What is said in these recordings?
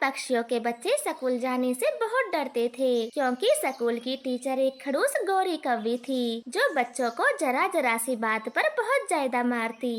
पक्षियों के बच्चे स्कूल जाने से बहुत डरते थे, क्योंकि स्कूल की टीचर एक खड़ूस गौरी कौवी थी, जो बच्चों को जरा जरा सी बात पर बहुत ज्यादा मारती।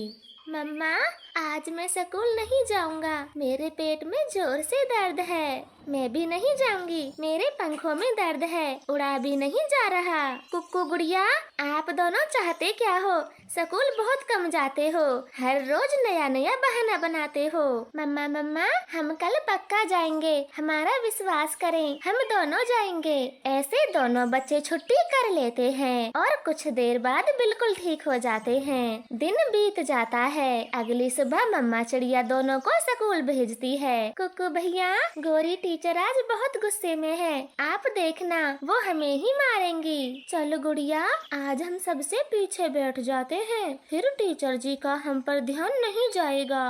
मम्मा, आज मैं स्कूल नहीं जाऊंगा, मेरे पेट में जोर से दर्द है। मैं भी नहीं जाऊंगी, मेरे पंखों में दर्द है, उड़ा भी नहीं जा रहा। कुक्कू गुड़िया, आप दोनों चाहते क्या हो? स्कूल बहुत कम जाते हो, हर रोज नया नया बहाना बनाते हो। मम्मा मम्मा, हम कल पक्का जाएंगे, हमारा विश्वास करें, हम दोनों जाएंगे। ऐसे दोनों बच्चे छुट्टी कर लेते हैं और कुछ देर बाद बिल्कुल ठीक हो जाते हैं। दिन बीत जाता है। अगली सुबह मम्मा चिड़िया दोनों को स्कूल भेजती है। कुक्कू भैया, गोरी टीचर आज बहुत गुस्से में है, आप देखना वो हमें ही मारेंगी। चलो गुड़िया, आज हम सबसे पीछे बैठ जाते हैं, फिर टीचर जी का हम पर ध्यान नहीं जाएगा।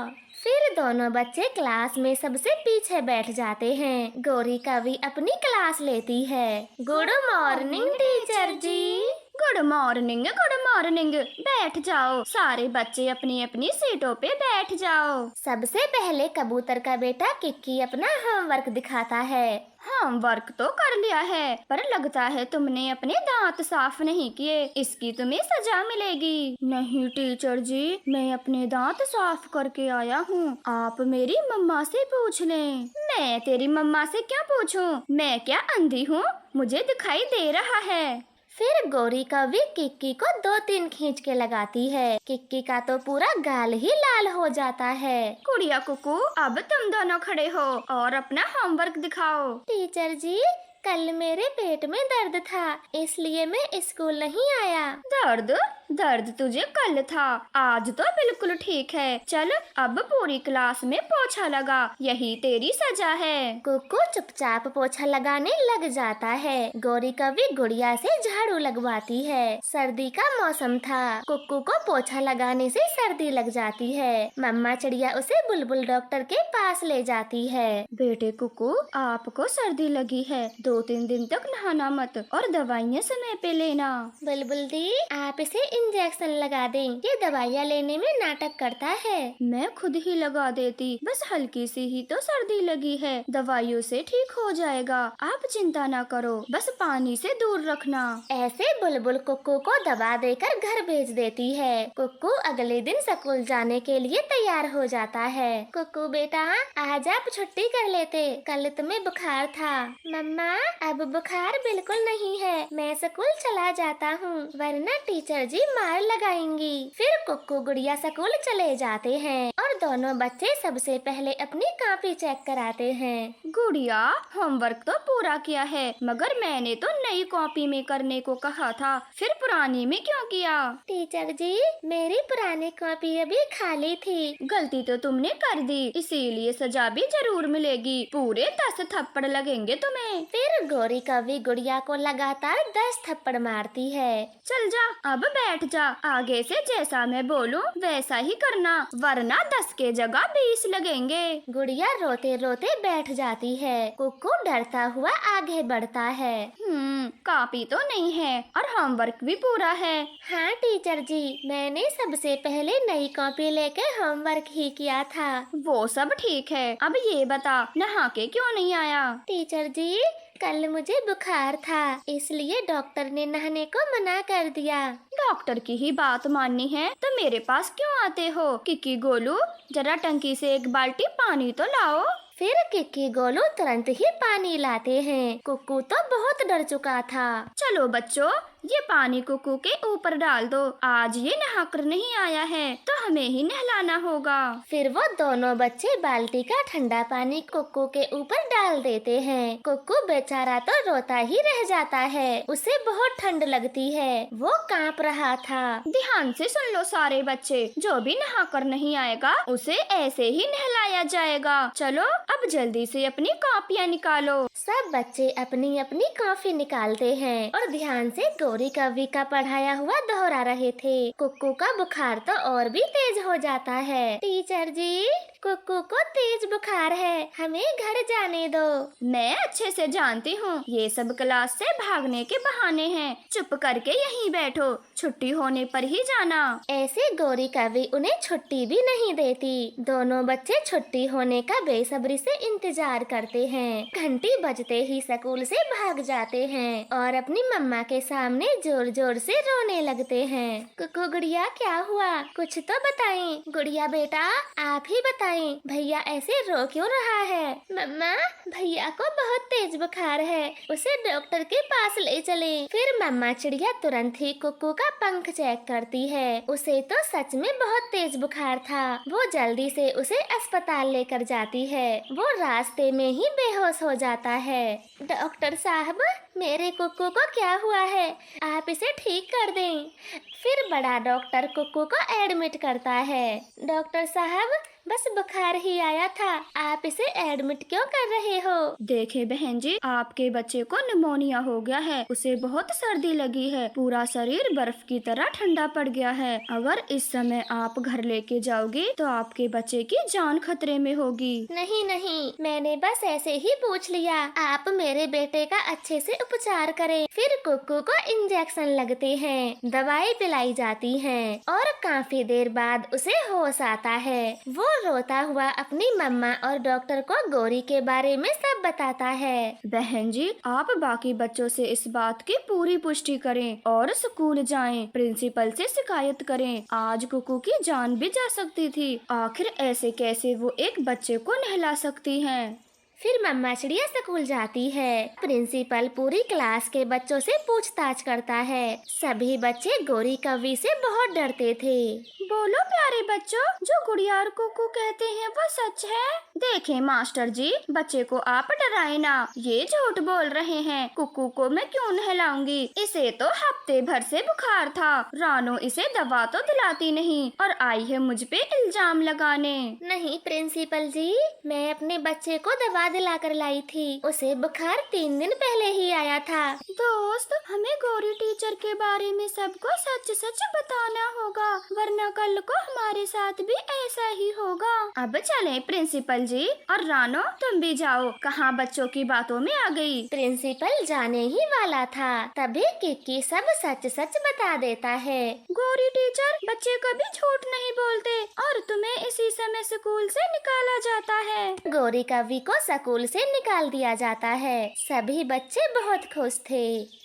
फिर दोनों बच्चे क्लास में सबसे पीछे बैठ जाते हैं। गौरी कवि अपनी क्लास लेती है। Good morning teacher ji. Good morning, good morning. बैठ जाओ, सारे बच्चे अपनी अपनी सीटों पे बैठ जाओ। सबसे पहले कबूतर का बेटा किक्की अपना होमवर्क दिखाता है। होमवर्क तो कर लिया है, पर लगता है तुमने अपने दांत साफ नहीं किए, इसकी तुम्हें सजा मिलेगी। नहीं टीचर जी, मैं अपने दांत साफ करके आया हूँ, आप मेरी मम्मा से पूछ लें। मैं तेरी मम्मा से क्या पूछूं? मैं क्या अंधी हूँ? मुझे दिखाई दे रहा है। फिर गौरी कवि किक्की को 2-3 खींच के लगाती है। किक्की का तो पूरा गाल ही लाल हो जाता है। गुड़िया कुकू, अब तुम दोनों खड़े हो और अपना होमवर्क दिखाओ। टीचर जी, कल मेरे पेट में दर्द था, इसलिए मैं स्कूल नहीं आया। दर्द? दर्द तुझे कल था, आज तो बिल्कुल ठीक है। चल, अब पूरी क्लास में पोछा लगा, यही तेरी सजा है। कुक्कू चुपचाप पोछा लगाने लग जाता है। गौरी कवि गुड़िया से झाड़ू लगवाती है। सर्दी का मौसम था, कुक्कू को पोछा लगाने से सर्दी लग जाती है। मम्मा चिड़िया उसे बुलबुल डॉक्टर के पास ले जाती है। बेटे कुक्कू, आपको सर्दी लगी है, 2-3 दिन तक नहाना मत और दवाइयाँ समय पे लेना। बुलबुल दी, आप इसे इंजेक्शन लगा दें, ये दवाइयाँ लेने में नाटक करता है। मैं खुद ही लगा देती, बस हल्की सी ही तो सर्दी लगी है, दवाइयों से ठीक हो जाएगा, आप चिंता ना करो, बस पानी से दूर रखना। ऐसे बुलबुल कुक्कू को दवा देकर घर भेज देती है। कुक्कू अगले दिन स्कूल जाने के लिए तैयार हो जाता है। कुक्कू बेटा, आज आप छुट्टी कर लेते, कल तुम्हें बुखार था। मम्मा, अब बुखार बिल्कुल नहीं है, मैं स्कूल चला जाता हूँ, वरना टीचर जी मार लगाएंगी। फिर कुक्कू गुड़िया स्कूल चले जाते हैं और दोनों बच्चे सबसे पहले अपनी कॉपी चेक कराते हैं। गुड़िया, होमवर्क तो पूरा किया है, मगर मैंने तो नई कॉपी में करने को कहा था, फिर पुरानी में क्यों किया? टीचर जी, मेरी पुरानी कॉपी अभी खाली थी। गलती तो तुमने कर दी, इसीलिए सजा भी जरूर मिलेगी, पूरे 10 थप्पड़ लगेंगे तुम्हें। फिर गौरी कवि गुड़िया को लगातार 10 थप्पड़ मारती है। चल जा, अब बैठ जा, आगे से जैसा मैं बोलूं वैसा ही करना, वरना 10 के जगह 20 लगेंगे। गुड़िया रोते रोते बैठ जाती है। कुक्कू डरता हुआ आगे बढ़ता है। कॉपी तो नहीं है और होमवर्क भी पूरा है। हाँ टीचर जी, मैंने सबसे पहले नई कॉपी लेके होमवर्क ही किया था। वो सब ठीक है, अब ये बता, नहा के क्यों नहीं आया? टीचर जी, कल मुझे बुखार था, इसलिए डॉक्टर ने नहाने को मना कर दिया। डॉक्टर की ही बात माननी है तो मेरे पास क्यों आते हो? किकी गोलू, जरा टंकी से एक बाल्टी पानी तो लाओ। फिर किक्की गोलू तुरंत ही पानी लाते हैं। कुक्कू तो बहुत डर चुका था। चलो बच्चों, ये पानी कुक्कू के ऊपर डाल दो, आज ये नहाकर नहीं आया है तो हमें ही नहलाना होगा। फिर वो दोनों बच्चे बाल्टी का ठंडा पानी कुक्कू के ऊपर डाल देते हैं। कुक्कू बेचारा तो रोता ही रह जाता है, उसे बहुत ठंड लगती है, वो कांप रहा था। ध्यान से सुन लो सारे बच्चे, जो भी नहाकर नहीं आएगा उसे ऐसे ही नहलाया जाएगा। चलो अब जल्दी से अपनी कॉपियाँ निकालो। सब बच्चे अपनी अपनी कॉपी निकालते हैं और ध्यान से गौरी कवि का पढ़ाया हुआ दोहरा रहे थे। कुक्कू का बुखार तो और भी तेज हो जाता है। टीचर जी, कुक्कू को तेज बुखार है, हमें घर जाने दो। मैं अच्छे से जानती हूँ ये सब क्लास से भागने के बहाने हैं। चुप करके यहीं बैठो, छुट्टी होने पर ही जाना। ऐसे गौरी कवि उन्हें छुट्टी भी नहीं देती। दोनों बच्चे छुट्टी होने का बेसब्री से इंतजार करते हैं। घंटी बजते ही स्कूल से भाग जाते हैं और अपनी मम्मा के सामने जोर जोर से रोने लगते हैं। कुकू गुड़िया, क्या हुआ? कुछ तो बताएं। गुड़िया बेटा, आप ही बताएं, भैया ऐसे रो क्यों रहा है? मम्मा, भैया को बहुत तेज बुखार है, उसे डॉक्टर के पास ले चले। फिर मम्मा चिड़िया तुरंत ही कुक्कू का पंख चेक करती है। उसे तो सच में बहुत तेज बुखार था। वो जल्दी से उसे अस्पताल लेकर जाती है। वो रास्ते में ही बेहोश हो जाता है। डॉक्टर साहब, मेरे कुक्कू को क्या हुआ है? आप इसे ठीक कर दें। फिर बड़ा डॉक्टर कुक्कू को एडमिट करता है। डॉक्टर साहब, बस बुखार ही आया था, आप इसे एडमिट क्यों कर रहे हो? देखे बहन जी, आपके बच्चे को निमोनिया हो गया है। उसे बहुत सर्दी लगी है, पूरा शरीर बर्फ की तरह ठंडा पड़ गया है। अगर इस समय आप घर लेके जाओगी तो आपके बच्चे की जान खतरे में होगी। नहीं नहीं, मैंने बस ऐसे ही पूछ लिया। आप मेरे बेटे का अच्छे से उपचार करें। फिर कुक्कू को इंजेक्शन लगते हैं, दवाई पिलाई जाती है और काफी देर बाद उसे होश आता है। वो रोता हुआ अपनी मम्मा और डॉक्टर को गौरी के बारे में सब बताता है। बहन जी, आप बाकी बच्चों से इस बात की पूरी पुष्टि करें और स्कूल जाएं, प्रिंसिपल से शिकायत करें। आज कुकू की जान भी जा सकती थी। आखिर ऐसे कैसे वो एक बच्चे को नहला सकती हैं? फिर मम्मा चिड़िया स्कूल जाती है। प्रिंसिपल पूरी क्लास के बच्चों से पूछताछ करता है। सभी बच्चे गौरी कवि से बहुत डरते थे। बोलो प्यारे बच्चों, जो गुड़िया और कुकू कहते हैं वो सच है? देखें मास्टर जी, बच्चे को आप डराए ना, ये झूठ बोल रहे हैं। कुकू को मैं क्यों नहलाऊंगी? इसे तो हफ्ते भर से बुखार था। रानो इसे दवा तो दिलाती नहीं और आई है मुझ पे इल्जाम लगाने। नहीं प्रिंसिपल जी, मैं अपने बच्चे को दवा दिलाकर लाई थी। उसे बुखार 3 दिन पहले ही आया था। दोस्त, हमें गौरी टीचर के बारे में सबको सच सच बताना होगा, वरना कल को हमारे साथ भी ऐसा ही होगा। अब चलें प्रिंसिपल जी, और रानो तुम भी जाओ। कहाँ बच्चों की बातों में आ गई। प्रिंसिपल जाने ही वाला था, तभी किक्की सब सच सच बता देता है। गौरी टीचर, बच्चे कभी झूठ नहीं बोलते और तुम्हें इसी समय स्कूल से निकाला जाता है। गौरी कवि को स्कूल से निकाल दिया जाता है। सभी बच्चे बहुत खुश थे।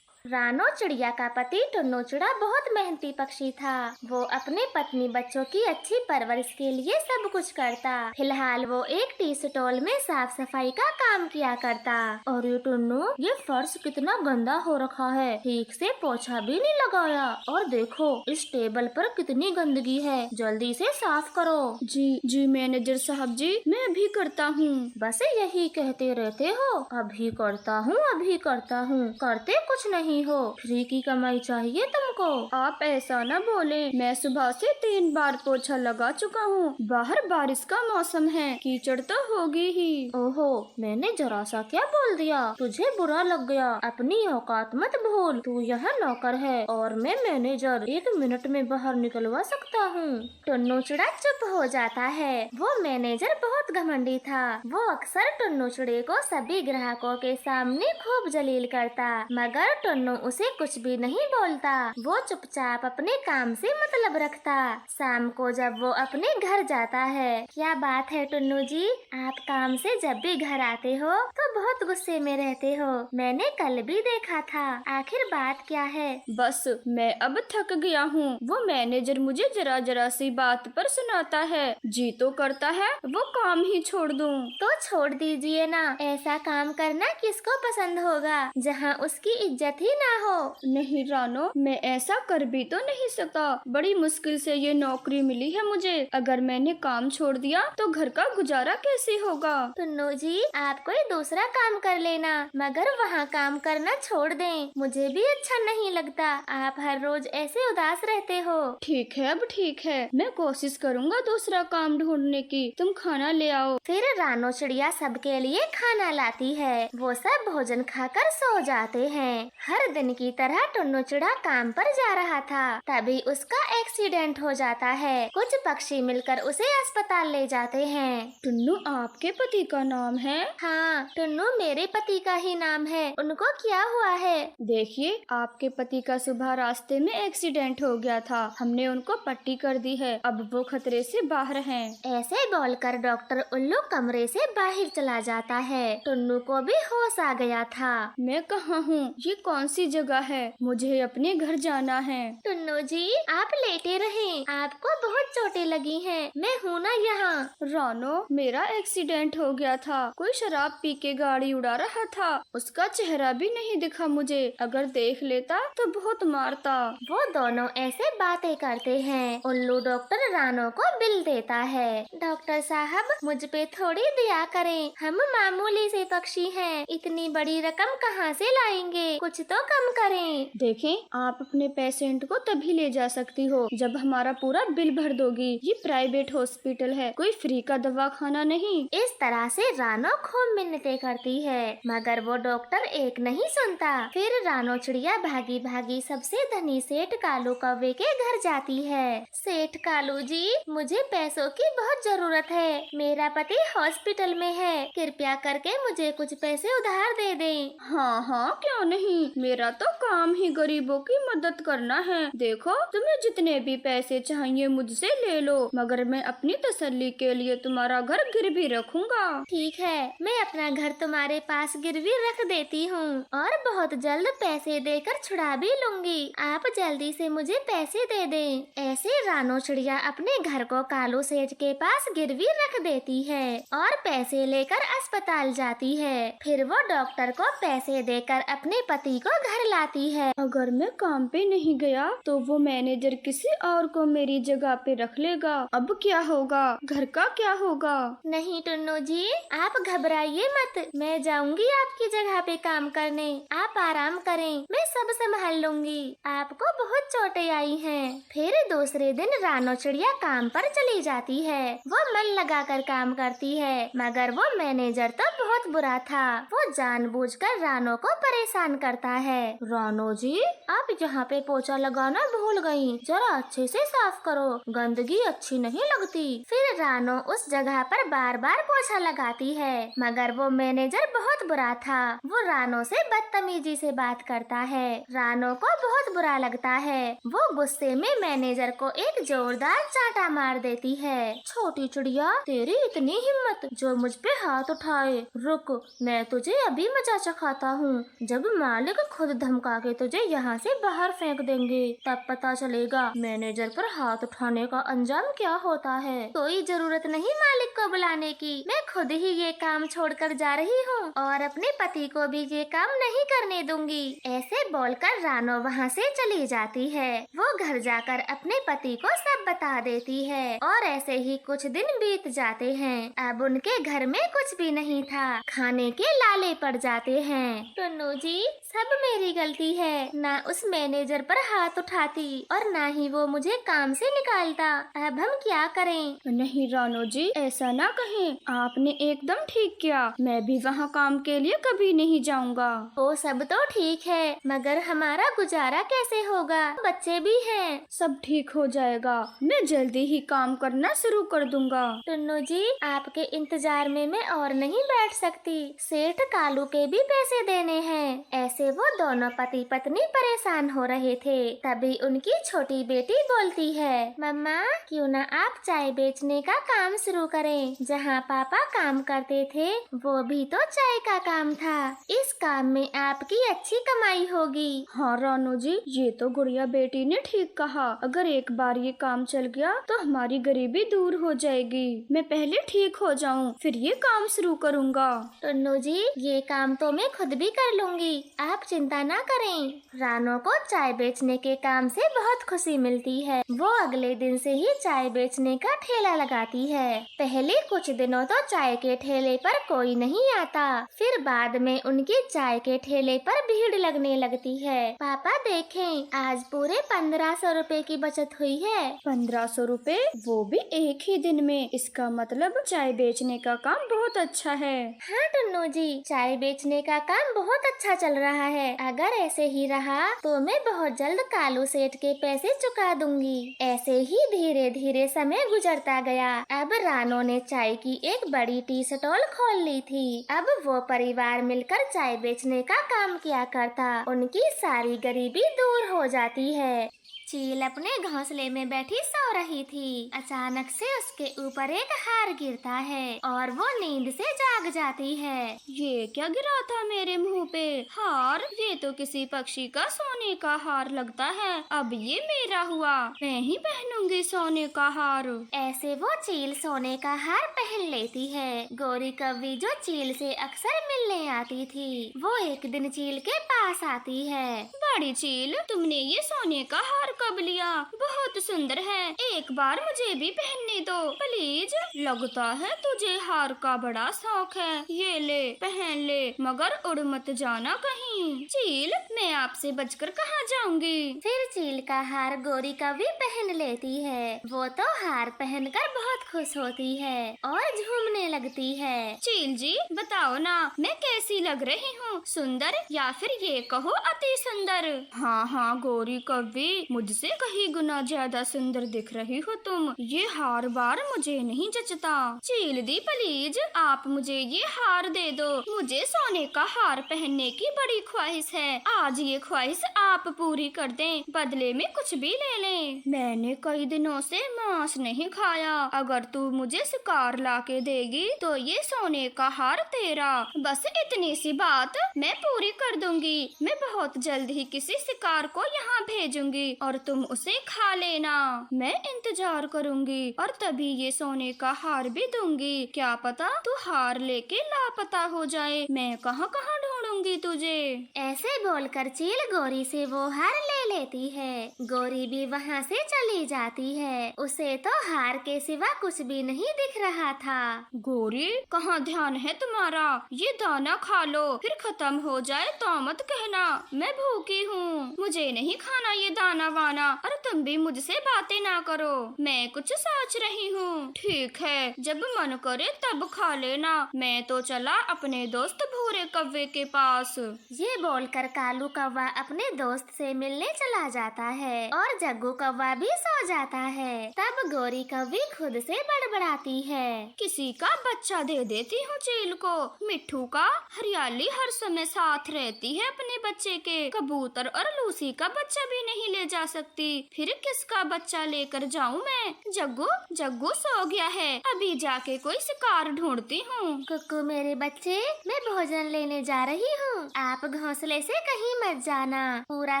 रानो चिड़िया का पति टुन्नू चिड़ा बहुत मेहनती पक्षी था। वो अपने पत्नी बच्चों की अच्छी परवरिश के लिए सब कुछ करता। फिलहाल वो एक टी स्टॉल में साफ सफाई का काम किया करता। और ये टुन्नू, ये फर्श कितना गंदा हो रखा है, ठीक से पोछा भी नहीं लगाया। और देखो, इस टेबल पर कितनी गंदगी है, जल्दी से साफ करो। जी जी मैनेजर साहब जी, मैं अभी करता हूँ। बस यही कहते रहते हो, अभी करता हूँ अभी करता हूँ, करते कुछ नहीं हो। फ्री की कमाई चाहिए तुमको। आप ऐसा न बोले, मैं सुबह से 3 बार पोछा लगा चुका हूँ। बाहर बारिश का मौसम है, कीचड़ तो होगी ही। ओहो, मैंने जरा सा क्या बोल दिया? तुझे बुरा लग गया? अपनी औकात मत भूल। तू यहाँ नौकर है और मैं मैनेजर। 1 मिनट में बाहर निकलवा सकता हूँ। टुन्नू चिड़ा चुप हो जाता है। वो मैनेजर बहुत घमंडी था। वो अक्सर टुन्नू चिड़े को सभी ग्राहकों के सामने खूब जलील करता, मगर टुन्नू उसे कुछ भी नहीं बोलता। वो चुपचाप अपने काम से मतलब रखता। शाम को जब वो अपने घर जाता है, क्या बात है टुन्नू जी, आप काम से जब भी घर आते हो तो बहुत गुस्से में रहते हो। मैंने कल भी देखा था, आखिर बात क्या है? बस मैं अब थक गया हूँ। वो मैनेजर मुझे जरा जरा सी बात पर सुनाता है, जी तो करता है वो काम ही छोड़ दूँ। तो छोड़ दीजिए ना, ऐसा काम करना किसको पसंद होगा जहाँ उसकी इज्जत ही ना हो। नहीं रानो, मैं ऐसा कर भी तो नहीं सकता। बड़ी मुश्किल से ये नौकरी मिली है मुझे। अगर मैंने काम छोड़ दिया तो घर का गुजारा कैसे होगा? टुन्नू जी, आप कोई दूसरा काम कर लेना, मगर वहाँ काम करना छोड़ दें। मुझे भी अच्छा नहीं लगता, आप हर रोज ऐसे उदास रहते हो। ठीक है, अब ठीक है, मैं कोशिश करूँगा दूसरा काम ढूंढने की। तुम खाना ले आओ। फिर रानो चिड़िया सबके लिए खाना लाती है। वो सब भोजन खाकर सो जाते हैं। हर दिन की तरह टुन्नू चिड़ा काम पर पर जा रहा था, तभी उसका एक्सीडेंट हो जाता है। कुछ पक्षी मिलकर उसे अस्पताल ले जाते हैं। टुन्नू, आपके पति का नाम है? हाँ, टुन्नू मेरे पति का ही नाम है। उनको क्या हुआ है? देखिए, आपके पति का सुबह रास्ते में एक्सीडेंट हो गया था। हमने उनको पट्टी कर दी है। अब वो खतरे से बाहर हैं। ऐसे बोलकर डॉक्टर उल्लू कमरे से बाहर चला जाता है। टुन्नू को भी होश आ गया था। मैं कहाँ हूँ? ये कौन सी जगह है? मुझे अपने घर जाना है। टुन्नू जी, आप लेटे रहें। आपको बहुत चोटें लगी हैं। मैं हूँ ना यहाँ। रानो, मेरा एक्सीडेंट हो गया था। कोई शराब पी के गाड़ी उड़ा रहा था। उसका चेहरा भी नहीं दिखा मुझे। अगर देख लेता तो बहुत मारता। वो दोनों ऐसे बातें करते हैं। उल्लू डॉक्टर रानो को बिल देता है। डॉक्टर साहब, मुझ पे थोड़ी दया करें। हम मामूली से पक्षी हैं। इतनी बड़ी रकम कहाँ से लाएंगे? कुछ तो कम करें। देखें, आप अपने पेशेंट को तभी ले जा सकती हो जब हमारा पूरा बिल भर दोगी। ये प्राइवेट हॉस्पिटल है, कोई फ्री का दवाखाना नहीं। इस तरह से रानो खूब मिन्नतें करती है, मगर वो डॉक्टर एक नहीं सुनता। फिर रानो चिड़िया भागी भागी सबसे धनी सेठ कालू कौवे के घर जाती है। सेठ कालू जी, मुझे पैसों की बहुत जरूरत है। मेरा पति हॉस्पिटल में है। कृपया करके मुझे कुछ पैसे उधार दे दें। हाँ हाँ, क्यों नहीं। मेरा तो काम ही गरीबों की मदद करना है। देखो, तुम्हें जितने भी पैसे चाहिए मुझसे ले लो, मगर मैं अपनी तसल्ली के लिए तुम्हारा घर गिरवी रखूंगा। ठीक है, मैं अपना घर तुम्हारे पास गिरवी रख देती हूँ और बहुत जल्द पैसे देकर छुड़ा भी लूंगी। आप जल्दी से मुझे पैसे दे दें। ऐसे रानो चिड़िया अपने घर को कालू सेठ के पास गिरवी रख देती है और पैसे लेकर अस्पताल जाती है। फिर वो डॉक्टर को पैसे देकर अपने पति को घर लाती है। अगर मैं काम पे नहीं गया तो वो मैनेजर किसी और को मेरी जगह पे रख लेगा। अब क्या होगा? घर का क्या होगा? नहीं टुन्नू जी, आप घबराइए मत। मैं जाऊंगी आपकी जगह पे काम करने। आप आराम करें, मैं सब संभाल लूंगी। आपको बहुत चोटें आई हैं। फिर दूसरे दिन रानो चिड़िया काम पर चली जाती है। वो मन लगाकर काम करती है, मगर वो मैनेजर तो बहुत बुरा था। वो जानबूझकर रानो को परेशान करता है। रानो जी, आप यहाँ पे पोछा लगाना भूल गयी। जरा अच्छे से साफ करो, गंदगी अच्छी नहीं लगती। फिर रानो उस जगह पर बार बार पोछा लगाती है, मगर वो मैनेजर बहुत बुरा था। वो रानो से बदतमीजी से बात करता है। रानो को बहुत बुरा लगता है। वो गुस्से में मैनेजर को एक जोरदार चांटा मार देती है। छोटी चिड़िया, तेरी इतनी हिम्मत जो मुझ पे हाथ उठाए। रुक, मैं तुझे अभी मजा चखाता हूँ। जब मालिक खुद धमका के तुझे यहाँ से बाहर फेंक देंगे, तब पता चलेगा मैनेजर पर हाथ उठाने का अंजाम क्या होता है। कोई जरूरत नहीं मालिक को बुलाने की। मैं खुद ही ये काम छोड़कर जा रही हूँ और अपने पति को भी ये काम नहीं करने दूंगी। ऐसे बोलकर रानो वहाँ से चली जाती है। वो घर जाकर अपने पति को सब बता देती है और ऐसे ही कुछ दिन बीत जाते हैं। अब उनके घर में कुछ भी नहीं था। खाने के लाले पड़ जाते हैं। टुन्नू जी, सब मेरी गलती है। ना उस मैनेजर पर हाथ उठाती और ना ही वो मुझे काम से निकालता। अब हम क्या करें? नहीं रानो जी, ऐसा ना कहें। आपने एकदम ठीक किया। मैं भी वहाँ काम के लिए कभी नहीं जाऊँगा। वो सब तो ठीक है, मगर हमारा गुजारा कैसे होगा? बच्चे भी हैं। सब ठीक हो जाएगा। मैं जल्दी ही काम करना शुरू कर दूंगा। टुन्नू जी, आपके इंतजार में मैं और नहीं बैठ सकती। सेठ कालू के भी पैसे देने हैं। ऐसे वो दोनों पति पत्नी परेशान हो रहे थे। तभी उनकी छोटी बेटी बोलती है, मम्मा, क्यों ना आप चाय बेचने का काम शुरू करें। जहाँ पापा काम करते थे वो भी तो चाय का काम था। इस काम में आपकी अच्छी कमाई होगी। हाँ रानो जी, ये तो गुड़िया बेटी ने ठीक कहा। अगर एक बार ये काम चल गया तो हमारी गरीबी दूर हो जाएगी। मैं पहले ठीक हो जाऊँ, फिर ये काम शुरू करूँगा। टुन्नू जी, ये काम तो मैं खुद भी कर लूँगी। आप चिंता ना करें। रानो को चाय बेचने के काम से बहुत खुशी मिलती है। वो अगले दिन से ही चाय बेचने का ठेला लगाती है। पहले कुछ दिनों तो चाय के ठेले पर कोई नहीं आता। फिर बाद में उनकी चाय के ठेले पर भीड़ लगने लगती है। पापा देखें, आज पूरे 1500 रुपए की बचत हुई है। 1500 रुपए, वो भी एक ही दिन में। इसका मतलब चाय बेचने का काम बहुत अच्छा है। हाँ टुन्नू जी, चाय बेचने का काम बहुत अच्छा चल रहा रहा है। अगर ऐसे ही रहा तो मैं बहुत जल्द कालू सेठ के पैसे चुका दूंगी। ऐसे ही धीरे धीरे समय गुजरता गया। अब रानो ने चाय की एक बड़ी टी स्टॉल खोल ली थी। अब वो परिवार मिलकर चाय बेचने का काम किया करता। उनकी सारी गरीबी दूर हो जाती है। चील अपने घोंसले में बैठी सो रही थी। अचानक से उसके ऊपर एक हार गिरता है और वो नींद से जाग जाती है। ये क्या गिरा था मेरे मुंह पे? हार? ये तो किसी पक्षी का सोने का हार लगता है। अब ये मेरा हुआ, मैं ही पहनूंगी सोने का हार। ऐसे वो चील सोने का हार पहन लेती है। गौरी कव्वी जो चील से अक्सर मिलने आती थी, वो एक दिन चील के पास आती है। बड़ी चील, तुमने ये सोने का हार कब लिया? बहुत सुंदर है, एक बार मुझे भी पहनने दो प्लीज। लगता है तुझे हार का बड़ा शौक है। ये ले, पहन ले, मगर उड़ मत जाना कहीं। चील, मैं आपसे बचकर कहाँ जाऊंगी? फिर चील का हार गौरी कव्वी पहन लेती है। वो तो हार पहनकर बहुत खुश होती है और झूमने लगती है। चील जी, बताओ ना, मैं कैसी लग रही हूँ? सुंदर या फिर ये कहो अति सुंदर? हाँ हाँ गौरी कव्वी, मुझसे कहीं गुना ज्यादा सुंदर दिख रही हो तुम। ये हार बार मुझे नहीं जचता। चील दी प्लीज, आप मुझे ये हार दे दो। मुझे सोने का हार पहनने की बड़ी ख्वाहिश है। आज ये ख्वाहिश आप पूरी कर दें, बदले में कुछ भी ले लें। मैंने कई दिनों से मांस नहीं खाया। अगर तू मुझे शिकार ला के देगी तो ये सोने का हार तेरा। बस इतनी सी बात मैं पूरी कर दूंगी। मैं बहुत जल्द ही किसी शिकार को यहाँ भेजूंगी और तुम उसे खा लेना। मैं इंतजार करूंगी और तभी ये सोने का हार भी दूंगी। क्या पता तू हार लेके लापता हो जाए। मैं कहाँ कहाँ ढूंढूंगी तुझे। ऐसे बोलकर चील गौरी से वो हार ले लेती है। गौरी भी वहाँ से चली जाती है। उसे तो हार के सिवा कुछ भी नहीं दिख रहा था। गौरी, कहाँ ध्यान है तुम्हारा? ये दाना खा लो, फिर खत्म हो जाए तो मत कहना मैं भूखी हूँ। मुझे नहीं खाना ये दाना वाना, और तुम भी मुझसे बातें ना करो। मैं कुछ सोच रही हूँ। ठीक है, जब मन करे तब खा लेना। मैं तो चला अपने दोस्त भूरे कव्वे के पास। ये बोलकर कालू कौवा अपने दोस्त से मिलने चला जाता है और जग्गू कौवा भी सो जाता है। तब गौरी कव्वी खुद से बड़बड़ाती है। किसी का बच्चा दे देती हूँ चील को। मिट्ठू का हरियाली हर समय साथ रहती है अपने बच्चे के। कबूतर और लूसी का बच्चा भी नहीं ले जा सकती, फिर किसका बच्चा लेकर जाऊँ मैं? जग्गू, जग्गू सो गया है, अभी जाके कोई शिकार ढूंढती हूँ। कुक्कू मेरे बच्चे, मैं भोजन लेने जा रही हूँ। आप घोंसले से कहीं मत जाना, पूरा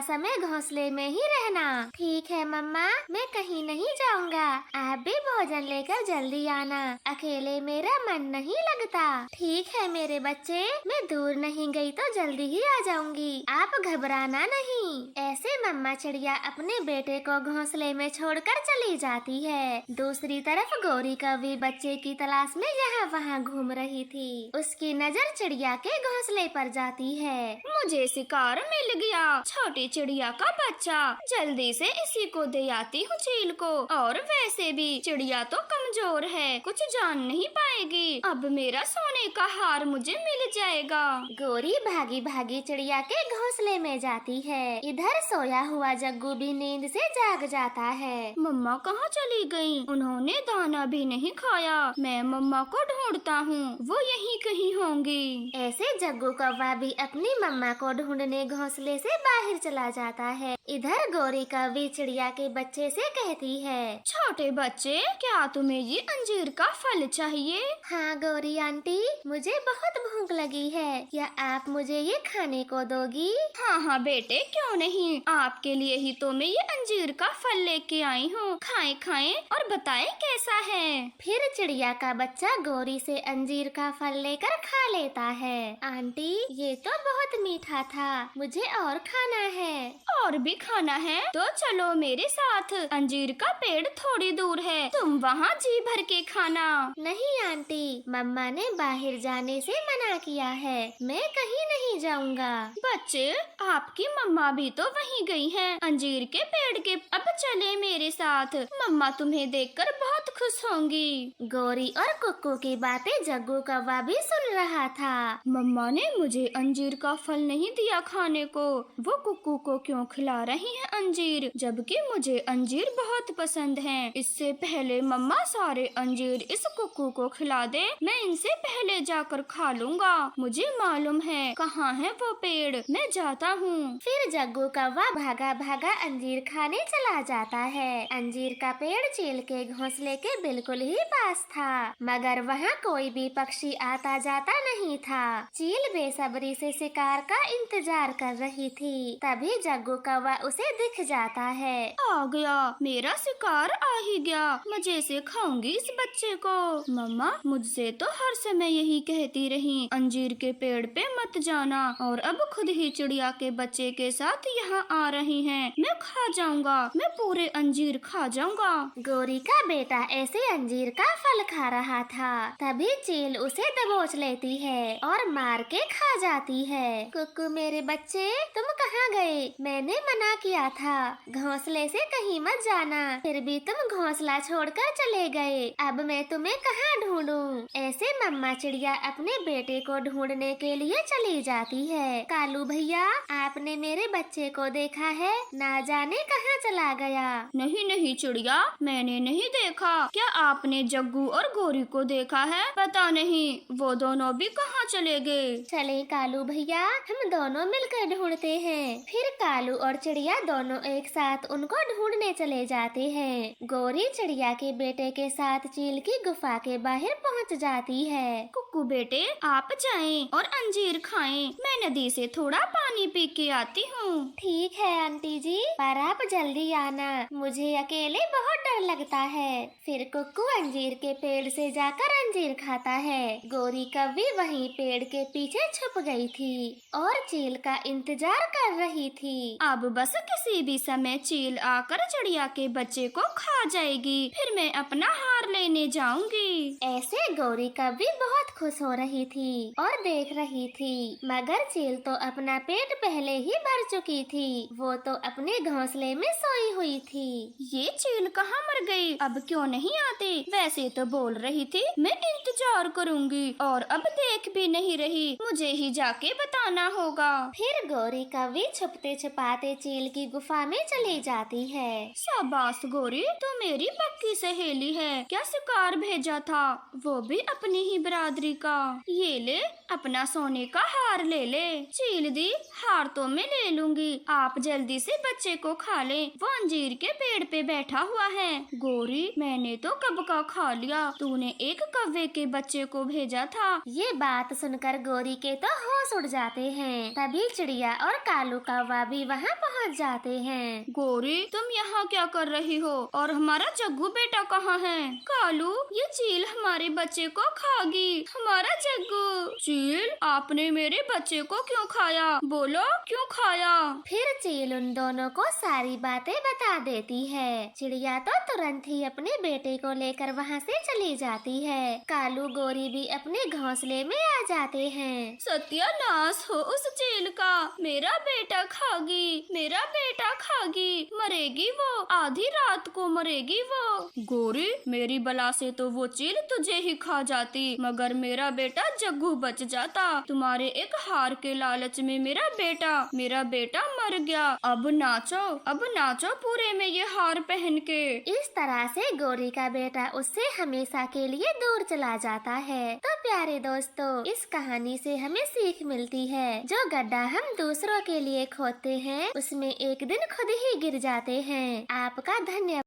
समय घोंसले में ही रहना। ठीक है मम्मा, मैं कहीं नहीं जाऊँगा। आप भी भोजन लेकर जल्दी आना, अकेले मेरा मन नहीं लगता। ठीक है मेरे बच्चे, मैं दूर नहीं गई तो जल्दी ही आ जाऊंगी, आप घबराना नहीं। ऐसे मम्मा चिड़िया अपने बेटे को घोंसले में छोड़कर चली जाती है। दूसरी तरफ गौरी कव्वी बच्चे की तलाश में यहाँ वहाँ घूम रही थी। उसकी नजर चिड़िया के घोंसले पर जाती है। मुझे शिकार मिल गया, छोटी चिड़िया का बच्चा। जल्दी से इसी को दे आती हूँ चील को। और वैसे भी चिड़िया तो कमजोर है, कुछ जान नहीं पाएगी। अब मेरा सोने का हार मुझे मिल जाएगा। गौरी भागी भागी चिड़िया के घोंसले में जाती है। इधर सोया हुआ जग्गू भी नींद से जाग जाता है। मम्मा कहाँ चली गयी? उन्होंने दाना भी नहीं खाया। मैं मम्मा को ढूंढता हूँ, वो यहीं कहीं होंगी। ऐसे जग्गू कौवा भी अपनी मम्मा को ढूंढने घोंसले से बाहर चला जाता है। इधर गौरी कव्वी चिड़िया के बच्चे से कहती है, छोटे बच्चे, क्या तुम्हें ये अंजीर का फल चाहिए? हाँ गौरी आंटी, मुझे बहुत भूख लगी है, क्या आप मुझे ये खाने को दोगी? हाँ हाँ बेटे, क्यों नहीं, आपके लिए ही तो मैं ये अंजीर का फल लेके आई हूँ। खाएं खाएं और बताएं कैसा है। फिर चिड़िया का बच्चा गौरी से अंजीर का फल लेकर खा लेता है। आंटी, ये तो बहुत मीठा था, मुझे और खाना है। और भी खाना है तो चलो मेरे साथ, अंजीर का पेड़ थोड़ी दूर है, तुम वहाँ जी भर के खाना। नहीं आंटी, मम्मा ने बाहर जाने से मना किया है, मैं कहीं नहीं जाऊँगा। बच्चे, आपकी मम्मा भी तो वहीं गई हैं, अंजीर के पेड़ के। अब चले मेरे साथ, मम्मा तुम्हें देखकर बहुत खुश होंगी। गौरी और कुक्कू की बातें जग्गू कौवा भी सुन रहा था। मम्मा ने मुझे अंजीर का फल नहीं दिया खाने को, वो कुक्कू को क्यों खिला रही हैं अंजीर, जबकि मुझे अंजीर बहुत पसंद हैं। इससे पहले मम्मा सारे अंजीर इस कुक्कू को खिला दे, मैं इनसे पहले जाकर खा लूँगा। मुझे मालूम है कहाँ है वो पेड़, मैं जाता हूँ। फिर जग्गू कौवा भागा भागा अंजीर खाने चला जाता है। अंजीर का पेड़ चील के घोंसले के बिल्कुल ही पास था, मगर वहाँ कोई भी पक्षी आता जाता नहीं था। चील बेसब्री से शिकार का इंतजार कर रही थी। तभी जग्गू कौवा उसे दिख जाता है। आ गया, मेरा शिकार आ ही गया, मजे से खाऊंगी इस बच्चे को। मम्मा मुझसे तो हर समय यही कहती रही, अंजीर के पेड़ पे मत जाना, और अब खुद ही चिड़िया के बच्चे के साथ यहाँ आ रही हैं। मैं खा जाऊंगा, मैं पूरे अंजीर खा जाऊंगा। गौरी का बेटा ऐसे अंजीर का फल खा रहा था। तभी चील उसे दबोच लेती है और मार के खा जाती है। कुक्कू मेरे बच्चे, तुम कहाँ गए? मैंने मना किया था घोंसले से कहीं मत जाना, फिर भी तुम घोंसला छोड़कर चले गए। अब मैं तुम्हें कहाँ ढूंढूं? ऐसे मम्मा चिड़िया अपने बेटे को ढूंढने के लिए चली जाती है। कालू भैया, आपने मेरे बच्चे को देखा है? ना जाने कहाँ चला गया। नहीं नहीं चिड़िया, मैंने नहीं देखा। क्या आपने जग्गू और गौरी को देखा है? पता नहीं वो दोनों भी कहाँ चले गए। चले कालू भैया, हम दोनों मिलकर ढूंढते हैं। फिर कालू और चिड़िया दोनों एक साथ उनको ढूंढने चले जाते हैं। गौरी चिड़िया के बेटे के साथ चील की गुफा के बाहर पहुंच जाती है। कुक्कू बेटे, आप जाएं और अंजीर खाएं, मैं नदी से थोड़ा पानी पी के आती हूँ। ठीक है आंटी जी, पर आप जल्दी आना, मुझे अकेले बहुत डर लगता है। फिर कुक्कू अंजीर के पेड़ से जाकर अंजीर खाता है। गौरी कभी वहीं पेड़ के पीछे छुप गई थी और चील का इंतजार कर रही थी। अब बस किसी भी समय चील आकर चिड़िया के बच्चे को खा जाएगी, फिर मैं अपना हार लेने जाऊंगी। ऐसे गौरी कभी बहुत खुश हो रही थी और देख रही थी, मगर चील तो अपना पेट पहले ही भर चुकी थी। वो तो अपने घोंसले में सोई हुई थी। ये चील कहाँ मर गई? अब क्यों नहीं आती? वैसे तो बोल रही थी मैं इंतजार करूंगी, और अब देख भी नहीं रही, मुझे ही जाके बताना होगा। फिर गौरी कभी छुपते छुपाते चील की गुफा में चली जाती है। शाबाश गौरी, तू मेरी पक्की सहेली है। क्या शिकार भेजा था, वो भी अपनी ही बिरादरी का। ये ले, अपना सोने का हार ले ले। चील दी, हार तो मैं ले लूंगी, आप जल्दी से बच्चे को खा ले, वो अंजीर के पेड़ पे बैठा हुआ है। गौरी, मैंने तो कब का खा लिया, तूने एक कौवे के बच्चे को भेजा था। ये बात सुनकर गौरी के तो होश उड़ जाते हैं। तभी चिड़िया और कालू कौवा भी वहाँ पहुँच जाते हैं। गौरी, तुम यहाँ क्या कर रही हो, और हमारा जग्गू बेटा कहाँ है? कालू, ये चील हमारे बच्चे को खागी, हमारा जग्गू। चील, आपने मेरे बच्चे को क्यों खाया? बोलो, क्यों खाया? फिर चील उन दोनों को सारी बातें बता देती है। चिड़िया तो तुरंत ही अपने बेटे को लेकर वहाँ से चली जाती है। कालू गौरी भी अपने घोंसले में आ जाते हैं। सत्यानाश हो उस चील का, मेरा बेटा खागी, मेरा बेटा खागी, मरेगी वो, आधी रात को मरेगी वो। गौरी, मेरी बला से तो वो चील तुझे ही खा जाती, मगर मेरा बेटा जग्गू बच जाता। तुम्हारे एक हार के लालच में मेरा बेटा मर गया। अब नाचो पूरे में ये हार पहन के। इस तरह से गौरी का बेटा उससे हमेशा के लिए दूर चला जाता है। तो प्यारे दोस्तों, इस कहानी से हमें सीख मिलती है, जो गड्ढा हम दूसरों के लिए खोदते हैं, उसमें एक दिन खुद ही गिर जाते हैं। आपका धन्यवाद।